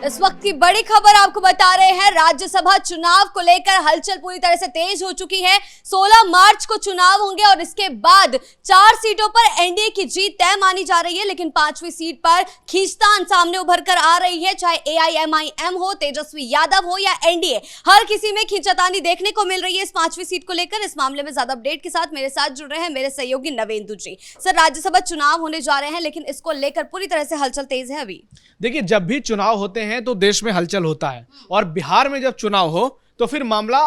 इस वक्त की बड़ी खबर आपको बता रहे हैं। राज्यसभा चुनाव को लेकर हलचल पूरी तरह से तेज हो चुकी है। 16 मार्च को चुनाव होंगे और इसके बाद 4 सीटों पर एनडीए की जीत तय मानी जा रही है, लेकिन 5वीं सीट पर खींचतान सामने उभर कर आ रही है। चाहे एआईएमआईएम हो, तेजस्वी यादव हो या एनडीए, हर किसी में खींचातानी देखने को मिल रही है इस 5वीं सीट को लेकर। इस मामले में ज्यादा अपडेट के साथ मेरे साथ जुड़ रहे हैं मेरे सहयोगी नवेंदु जी। सर, राज्यसभा चुनाव होने जा रहे हैं, लेकिन इसको लेकर पूरी तरह से हलचल तेज है अभी। देखिए, जब भी चुनाव होते हैं तो देश में हलचल होता है, और बिहार में जब चुनाव हो तो फिर मामला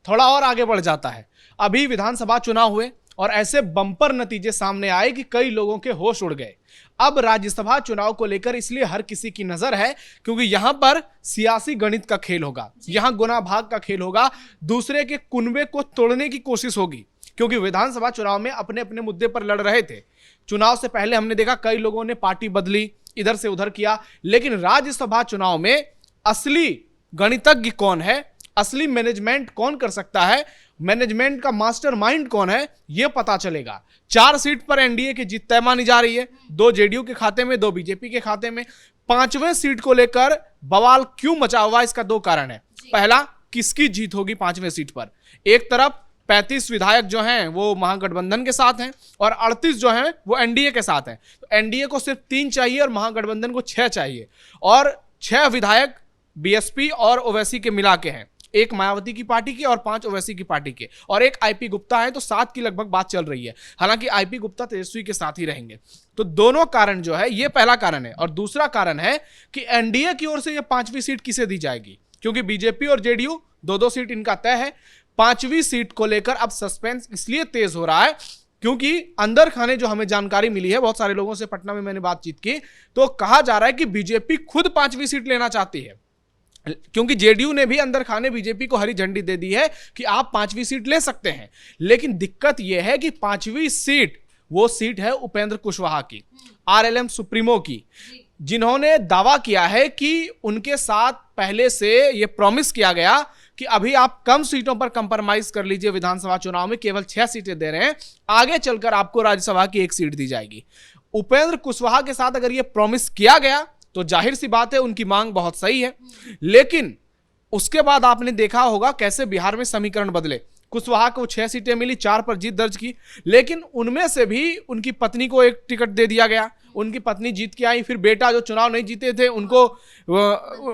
थोड़ा और आगे बढ़ जाता है। अभी विधानसभा चुनाव हुए और ऐसे बम्पर नतीजे सामने आए कि कई लोगों के होश उड़ गए। अब राज्यसभा चुनाव को लेकर इसलिए हर किसी की नजर है, क्योंकि यहां पर सियासी गणित का खेल होगा, यहां गुना भाग का खेल होगा, दूसरे के कुनबे को तोड़ने की कोशिश होगी। क्योंकि विधानसभा चुनाव में अपने अपने मुद्दे पर लड़ रहे थे। चुनाव से पहले हमने देखा कई लोगों ने पार्टी बदली, इधर से उधर किया, लेकिन राज्यसभा चुनाव में असली गणितज्ञ कौन है, असली मैनेजमेंट कौन कर सकता है, मैनेजमेंट का मास्टरमाइंड कौन है, यह पता चलेगा। 4 सीट पर एनडीए की जीत तय मानी जा रही है, 2 जेडीयू के खाते में, 2 बीजेपी के खाते में। 5वें सीट को लेकर बवाल क्यों मचा हुआ, इसका 2 कारण है। पहला, किसकी जीत होगी 5वें सीट पर। एक तरफ 35 विधायक जो हैं वो महागठबंधन के साथ हैं और 38 जो हैं वो एनडीए के साथ हैं। तो एनडीए को सिर्फ 3 चाहिए और महागठबंधन को 6 चाहिए, और 6 विधायक बीएसपी और ओवैसी के मिला के हैं। 1 मायावती की पार्टी के और 5 ओवैसी की पार्टी के, और 1 आईपी गुप्ता है, तो 7 की लगभग बात चल रही है। हालांकि आईपी गुप्ता तेजस्वी के साथ ही रहेंगे। तो दोनों कारण जो है, ये पहला कारण है। और दूसरा कारण है कि एनडीए की ओर से ये 5वीं सीट किसे दी जाएगी, क्योंकि बीजेपी और जेडीयू 2-2 सीट इनका तय है। 5वीं सीट को लेकर अब सस्पेंस इसलिए तेज हो रहा है क्योंकि अंदर खाने जो हमें जानकारी मिली है, बहुत सारे लोगों से पटना में मैंने बातचीत की, तो कहा जा रहा है कि बीजेपी खुद 5वीं सीट लेना चाहती है, क्योंकि जेडीयू ने भी अंदर खाने बीजेपी को हरी झंडी दे दी है कि आप 5वीं सीट ले सकते हैं। लेकिन दिक्कत यह है कि 5वीं सीट वो सीट है उपेंद्र कुशवाहा की, आरएलएम सुप्रीमो की, जिन्होंने दावा किया है कि उनके साथ पहले से यह प्रॉमिस किया गया कि अभी आप कम सीटों पर कंप्रोमाइज कर लीजिए, विधानसभा चुनाव में केवल 6 सीटें दे रहे हैं, आगे चलकर आपको राज्यसभा की 1 सीट दी जाएगी। उपेंद्र कुशवाहा के साथ अगर यह प्रॉमिस किया गया तो जाहिर सी बात है उनकी मांग बहुत सही है। लेकिन उसके बाद आपने देखा होगा कैसे बिहार में समीकरण बदले। कुशवाहा को 6 सीटें मिली, 4 पर जीत दर्ज की, लेकिन उनमें से भी उनकी पत्नी को 1 टिकट दे दिया गया। उनकी पत्नी जीत के आई, फिर बेटा जो चुनाव नहीं जीते थे उनको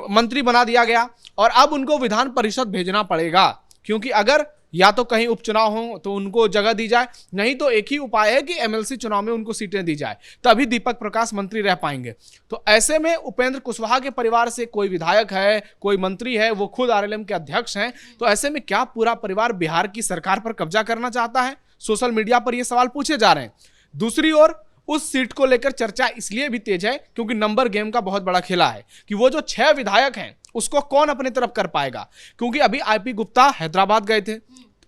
मंत्री बना दिया गया, और अब उनको विधान परिषद भेजना पड़ेगा, क्योंकि अगर या तो कहीं उपचुनाव हो तो उनको जगह दी जाए, नहीं तो एक ही उपाय है कि एमएलसी चुनाव में उनको सीटें दी जाए, तभी दीपक प्रकाश मंत्री रह पाएंगे। तो ऐसे में उपेंद्र कुशवाहा के परिवार से कोई विधायक है, कोई मंत्री है, वो खुद आरएलएम के अध्यक्ष हैं, तो ऐसे में क्या पूरा परिवार बिहार की सरकार पर कब्जा करना चाहता है? सोशल मीडिया पर ये सवाल पूछे जा रहे हैं। दूसरी ओर उस सीट को लेकर चर्चा इसलिए भी तेज है क्योंकि नंबर गेम का बहुत बड़ा खेला है कि वो जो 6 विधायक हैं उसको कौन अपने तरफ कर पाएगा। क्योंकि अभी आईपी गुप्ता हैदराबाद गए थे,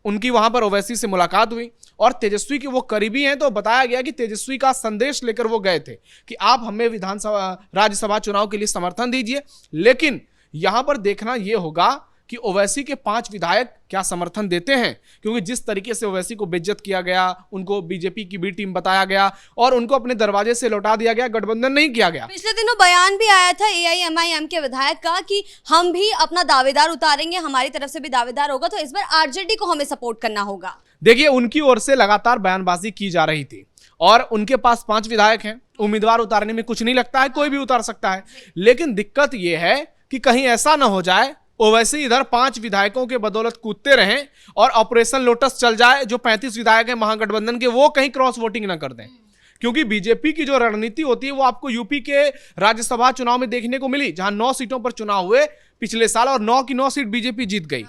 उनकी वहां पर ओवैसी से मुलाकात हुई, और तेजस्वी के वो करीबी हैं, तो बताया गया कि तेजस्वी का संदेश लेकर वो गए थे कि आप हमें विधानसभा राज्यसभा चुनाव के लिए समर्थन दीजिए। लेकिन यहां पर देखना यह होगा कि ओवैसी के 5 विधायक क्या समर्थन देते हैं, क्योंकि जिस तरीके से ओवैसी को बेइज्जत किया गया, उनको बीजेपी की बी टीम बताया गया और उनको अपने दरवाजे से लौटा दिया गया, गठबंधन नहीं किया गया। पिछले दिनों बयान भी आया था एआईएमआईएम के विधायक का कि हम भी अपना दावेदार उतारेंगे, हमारी तरफ से भी दावेदार होगा, तो इस बार आरजेडी को हमें सपोर्ट करना होगा। देखिए, उनकी ओर से लगातार बयानबाजी की जा रही थी, और उनके पास 5 विधायक हैं, उम्मीदवार उतारने में कुछ नहीं लगता है, कोई भी उतार सकता है। लेकिन दिक्कत यह है कि कहीं ऐसा ना हो जाए ओवैसी इधर 5 विधायकों के बदौलत कूदते रहें और ऑपरेशन लोटस चल जाए, जो 35 विधायक हैं महागठबंधन के, वो कहीं क्रॉस वोटिंग ना कर दें। क्योंकि बीजेपी की जो रणनीति होती है वो आपको यूपी के राज्यसभा चुनाव में देखने को मिली, जहां 9 सीटों पर चुनाव हुए पिछले साल और 9 की 9 सीट बीजेपी जीत गई।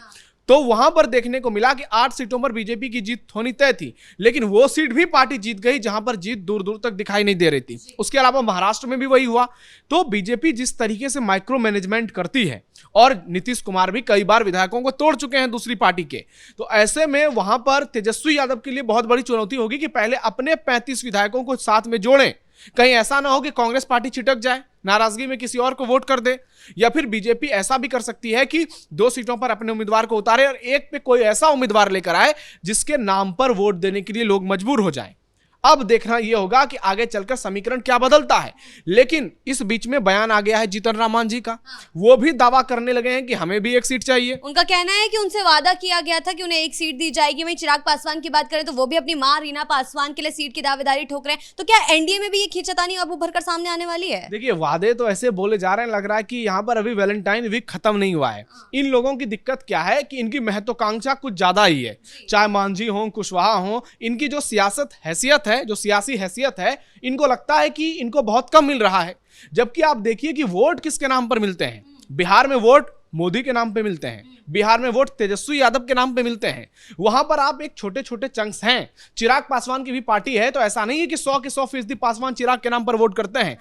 तो वहां पर देखने को मिला कि 8 सीटों पर बीजेपी की जीत होनी तय थी, लेकिन वो सीट भी पार्टी जीत गई जहां पर जीत दूर दूर तक दिखाई नहीं दे रही थी। उसके अलावा महाराष्ट्र में भी वही हुआ। तो बीजेपी जिस तरीके से माइक्रो मैनेजमेंट करती है, और नीतीश कुमार भी कई बार विधायकों को तोड़ चुके हैं दूसरी पार्टी के, तो ऐसे में वहां पर तेजस्वी यादव के लिए बहुत बड़ी चुनौती होगी कि पहले अपने 35 विधायकों को साथ में जोड़ें। कहीं ऐसा ना हो कि कांग्रेस पार्टी छिटक जाए, नाराजगी में किसी और को वोट कर दे, या फिर बीजेपी ऐसा भी कर सकती है कि 2 सीटों पर अपने उम्मीदवार को उतारे और 1 पे कोई ऐसा उम्मीदवार लेकर आए जिसके नाम पर वोट देने के लिए लोग मजबूर हो जाएं। अब देखना यह होगा कि आगे चलकर समीकरण क्या बदलता है। लेकिन इस बीच में बयान आ गया है जीतन राम मांझी का, वो भी दावा करने लगे हैं कि हमें भी एक सीट चाहिए। उनका कहना है कि उनसे वादा किया गया था कि उन्हें एक सीट दी जाएगी। वहीं चिराग पासवान की बात करें तो वो भी अपनी मां रीना पासवान के लिए सीट की दावेदारी ठोक रहे हैं। तो क्या एनडीए में भी ये खींचातानी अब उभर कर सामने आने वाली है? देखिए, वादे तो ऐसे बोले जा रहे हैं, लग रहा है कि यहाँ पर अभी वैलेंटाइन वीक खत्म नहीं हुआ है। इन लोगों की दिक्कत क्या है कि इनकी महत्वाकांक्षा कुछ ज्यादा ही है। चाहे मांझी हो, कुशवाहा हो, इनकी जो सियासत हैसियत है, जो सियासी हैसियत है, इनको लगता है कि इनको बहुत कम मिल रहा है। जबकि आप देखिए कि वोट किसके नाम पर मिलते हैं। बिहार में वोट मोदी के नाम पे मिलते हैं, बिहार में वोट तेजस्वी यादव के नाम पे मिलते हैं। वहां पर आप एक छोटे छोटे चंक्स हैं। चिराग पासवान की भी पार्टी है, तो ऐसा नहीं है कि 100 के 100% पासवान चिराग के नाम पर वोट करते हैं।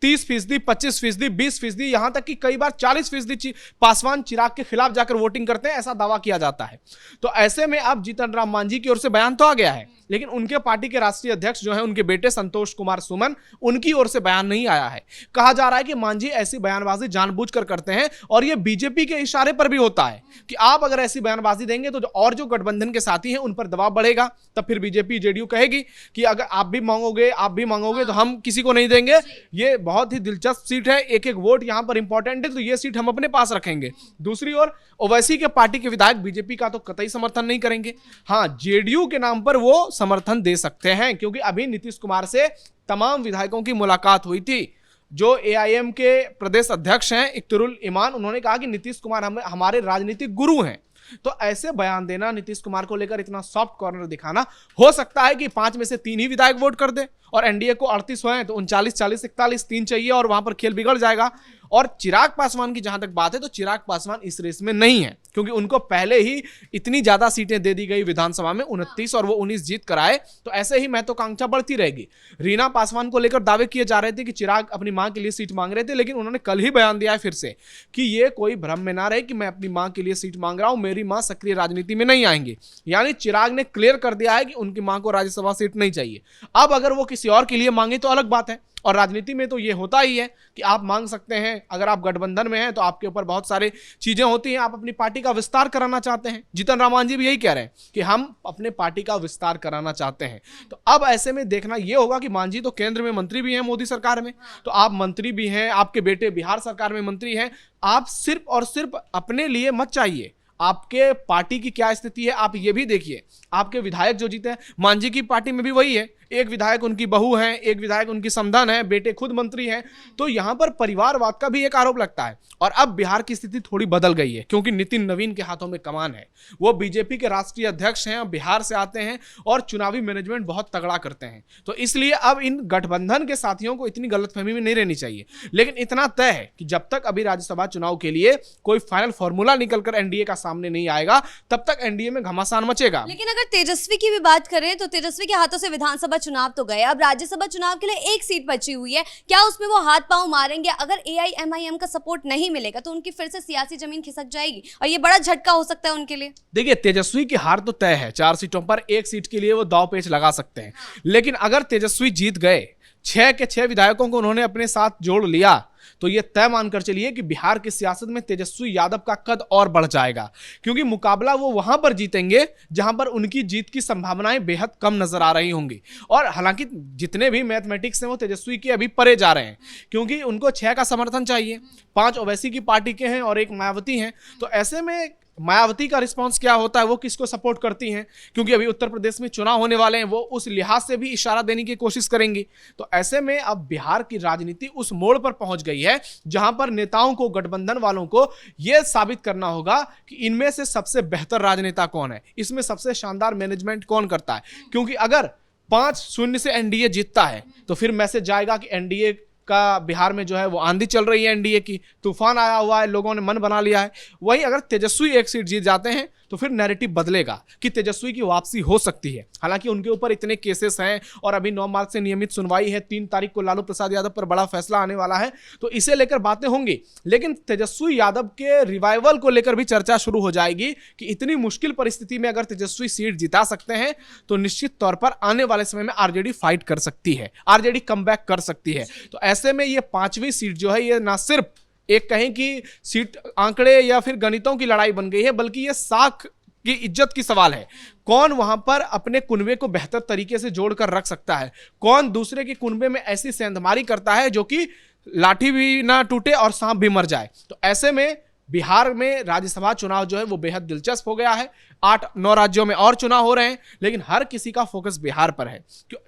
30%, 25%, 20%, यहां तक कि कई बार 40% पासवान चिराग के खिलाफ जाकर वोटिंग करते हैं, ऐसा दावा किया जाता है। तो ऐसे में अब जीतन राम मांझी की ओर से बयान तो आ गया है, लेकिन उनके पार्टी के राष्ट्रीय अध्यक्ष जो है, उनके बेटे संतोष कुमार सुमन, उनकी ओर से बयान नहीं आया है। कहा जा रहा है कि मांझी ऐसी बयानबाजी जानबूझकर करते हैं और यह बीजेपी के इशारे पर भी होता है कि आप अगर ऐसी बयानबाजी देंगे तो जो गठबंधन के साथी हैं उन पर दबाव बढ़ेगा। तब फिर बीजेपी जेडीयू कहेगी कि अगर आप भी मांगोगे तो हम किसी को नहीं देंगे। ये बहुत ही दिलचस्प सीट है, एक एक वोट यहां पर इंपॉर्टेंट है, तो ये सीट हम अपने पास रखेंगे। दूसरी ओर ओवैसी के पार्टी के विधायक बीजेपी का तो कतई समर्थन नहीं करेंगे। हाँ, जेडीयू के नाम पर वो समर्थन दे सकते हैं, क्योंकि अभी नीतीश कुमार से तमाम विधायकों की मुलाकात हुई थी। जो एआईएम के प्रदेश अध्यक्ष हैं इख्तियारुल इमान, उन्होंने कहा कि नीतीश कुमार हमारे राजनीतिक गुरु हैं। तो ऐसे बयान देना, नीतीश कुमार को लेकर इतना सॉफ्ट कॉर्नर दिखाना, हो सकता है कि 5 में से 3 ही विधायक वोट कर दे और एनडीए को 38 हुए हैं तो 39, 40, 41, 3 चाहिए और वहां पर खेल बिगड़ जाएगा। और चिराग पासवान की जहां तक बात है तो चिराग पासवान इस रेस में नहीं है, क्योंकि उनको पहले ही इतनी ज्यादा सीटें दे दी गई विधानसभा में 29 और वो 19 जीत कर आए। तो ऐसे ही महत्वाकांक्षा बढ़ती रहेगी। रीना पासवान को लेकर दावे किए जा रहे थे कि चिराग अपनी मां के लिए सीट मांग रहे थे, लेकिन उन्होंने कल ही बयान दिया है फिर से कि ये कोई भ्रम में ना रहे कि मैं अपनी मां के लिए सीट मांग रहा हूं, मेरी मां सक्रिय राजनीति में नहीं आएंगी। यानी चिराग ने क्लियर कर दिया है कि उनकी मां को राज्यसभा सीट नहीं चाहिए। अब अगर वो किसी और के लिए मांगे तो अलग बात है, और राजनीति में तो ये होता ही है कि आप मांग सकते हैं। अगर आप गठबंधन में हैं तो आपके ऊपर बहुत सारी चीजें होती हैं, आप अपनी पार्टी का विस्तार कराना चाहते हैं। जीतन राम मांझी भी यही कह रहे हैं कि हम अपने पार्टी का विस्तार कराना चाहते हैं। तो अब ऐसे में देखना यह होगा कि मांझी तो केंद्र में मंत्री भी हैं मोदी सरकार में, तो आप मंत्री भी हैं, आपके बेटे बिहार सरकार में मंत्री हैं। आप सिर्फ और सिर्फ अपने लिए मत चाहिए, आपके पार्टी की क्या स्थिति है आप ये भी देखिए। आपके विधायक जो जीते हैं, मांझी की पार्टी में भी वही है, एक विधायक उनकी बहू है, एक विधायक उनकी समधन है, बेटे खुद मंत्री हैं। तो यहां पर परिवारवाद का भी एक आरोप लगता है। और अब बिहार की स्थिति थोड़ी बदल गई है, क्योंकि नितिन नवीन के हाथों में कमान है। वो बीजेपी के राष्ट्रीय अध्यक्ष हैं, बिहार से आते हैं और चुनावी मैनेजमेंट बहुत तगड़ा करते हैं। तो इसलिए अब इन गठबंधन के साथियों को इतनी गलतफहमी में नहीं रहनी चाहिए। लेकिन इतना तय है कि जब तक अभी राज्यसभा चुनाव के लिए कोई फाइनल फॉर्मूला निकलकर एनडीए का सामने नहीं आएगा, तब तक एनडीए में घमासान मचेगा। लेकिन अगर तेजस्वी की भी बात करें तो तेजस्वी के हाथों से विधानसभा चुनाव तो गए, अब राज्यसभा चुनाव के लिए एक सीट बची हुई है। क्या उसमें वो हाथ पांव मारेंगे? अगर एआईएमआईएम का सपोर्ट नहीं मिलेगा तो उनकी फिर से सियासी जमीन खिसक जाएगी और ये बड़ा झटका हो सकता है उनके लिए। देखिए, तेजस्वी की हार तो तय है। 4 सीटों पर एक सीट के लिए वो दांव पेच लगा सकते हैं। लेकिन अगर तेजस्वी जीत गए, 6 के 6 विधायकों को उन्होंने अपने साथ जोड़ लिया, तो यह तय मानकर चलिए कि बिहार की सियासत में तेजस्वी यादव का कद और बढ़ जाएगा। क्योंकि मुकाबला वो वहां पर जीतेंगे जहां पर उनकी जीत की संभावनाएं बेहद कम नजर आ रही होंगी। और हालांकि जितने भी मैथमेटिक्स हैं वो तेजस्वी के अभी परे जा रहे हैं, क्योंकि उनको 6 का समर्थन चाहिए, 5 ओवैसी की पार्टी के हैं और 1 मायावती हैं। तो ऐसे में मायावती का रिस्पांस क्या होता है, वो किसको सपोर्ट करती हैं, क्योंकि अभी उत्तर प्रदेश में चुनाव होने वाले हैं, वो उस लिहाज से भी इशारा देने की कोशिश करेंगी। तो ऐसे में अब बिहार की राजनीति उस मोड़ पर पहुंच गई है जहां पर नेताओं को, गठबंधन वालों को यह साबित करना होगा कि इनमें से सबसे बेहतर राजनेता कौन है, इसमें सबसे शानदार मैनेजमेंट कौन करता है। क्योंकि अगर 5-0 से एनडीए जीतता है तो फिर मैसेज जाएगा कि एनडीए का बिहार में जो है वो आंधी चल रही है, एनडीए की तूफान आया हुआ है, लोगों ने मन बना लिया है। वहीं अगर तेजस्वी एक सीट जीत जाते हैं तो फिर नैरेटिव बदलेगा कि तेजस्वी की वापसी हो सकती है। हालांकि उनके ऊपर इतने केसेस हैं और अभी 9 मार्च से नियमित सुनवाई है, 3 तारीख को लालू प्रसाद यादव पर बड़ा फैसला आने वाला है, तो इसे लेकर बातें होंगी। लेकिन तेजस्वी यादव के रिवाइवल को लेकर भी चर्चा शुरू हो जाएगी कि इतनी मुश्किल परिस्थिति में अगर तेजस्वी सीट जिता सकते हैं तो निश्चित तौर पर आने वाले समय में आरजेडी फाइट कर सकती है, आरजेडी कमबैक कर सकती है। तो ऐसे में ये 5वीं सीट जो है ये ना सिर्फ एक कहें कि सीट आंकड़े या फिर गणितों की लड़ाई बन गई है, बल्कि ये साख की इज्जत की सवाल है। कौन वहां पर अपने कुनबे को बेहतर तरीके से जोड़कर रख सकता है, कौन दूसरे के कुनबे में ऐसी सेंधमारी करता है जो कि लाठी भी ना टूटे और सांप भी मर जाए। तो ऐसे में बिहार में राज्यसभा चुनाव जो है वो बेहद दिलचस्प हो गया है। 8-9 राज्यों में और चुनाव हो रहे हैं, लेकिन हर किसी का फोकस बिहार पर है।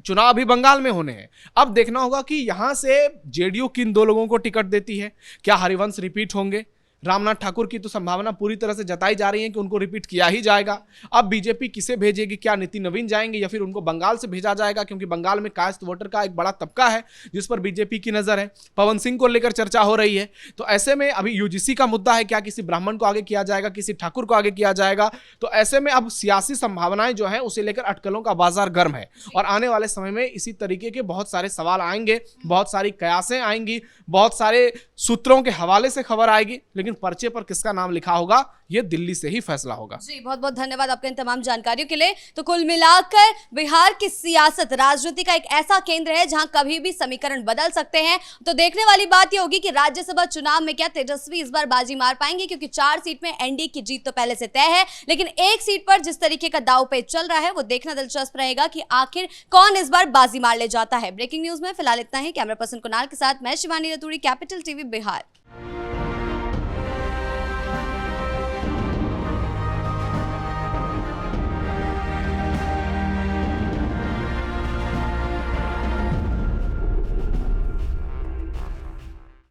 चुनाव अभी बंगाल में होने हैं। अब देखना होगा कि यहां से जेडीयू किन 2 लोगों को टिकट देती है। क्या हरिवंश रिपीट होंगे? रामनाथ ठाकुर की तो संभावना पूरी तरह से जताई जा रही है कि उनको रिपीट किया ही जाएगा। अब बीजेपी किसे भेजेगी? क्या नितिन नवीन जाएंगे या फिर उनको बंगाल से भेजा जाएगा, क्योंकि बंगाल में कास्ट वोटर का एक बड़ा तबका है जिस पर बीजेपी की नजर है। पवन सिंह को लेकर चर्चा हो रही है। तो ऐसे में अभी यूजीसी का मुद्दा है, क्या किसी ब्राह्मण को आगे किया जाएगा, किसी ठाकुर को आगे किया जाएगा। तो ऐसे में अब सियासी संभावनाएं जो है उसे लेकर अटकलों का बाजार गर्म है और आने वाले समय में इसी तरीके के बहुत सारे सवाल आएंगे, बहुत सारी कयासें आएंगी, बहुत सारे सूत्रों के हवाले से खबर आएगी, लेकिन पर्चे पर किसका नाम लिखा होगा ये दिल्ली से ही फैसला होगा। जी बहुत बहुत धन्यवाद आपके इन तमाम जानकारियों के लिए। तो कुल मिलाकर बिहार की सियासत राजनीति का एक ऐसा केंद्र है जहां कभी भी समीकरण बदल सकते हैं। तो देखने वाली बात यह होगी कि राज्यसभा चुनाव में क्या तेजस्वी इस बार बाजी मार पाएंगे, क्योंकि 4 सीट में एनडीए की जीत तो पहले से तय है, लेकिन एक सीट पर जिस तरीके का दांव पेच चल रहा है वो देखना दिलचस्प रहेगा कि आखिर कौन इस बार बाजी मार ले जाता है। ब्रेकिंग न्यूज में फिलहाल इतना ही। कैमरा पर्सन कुणाल के साथ मैं शिवानी रतूड़ी, कैपिटल टीवी बिहार।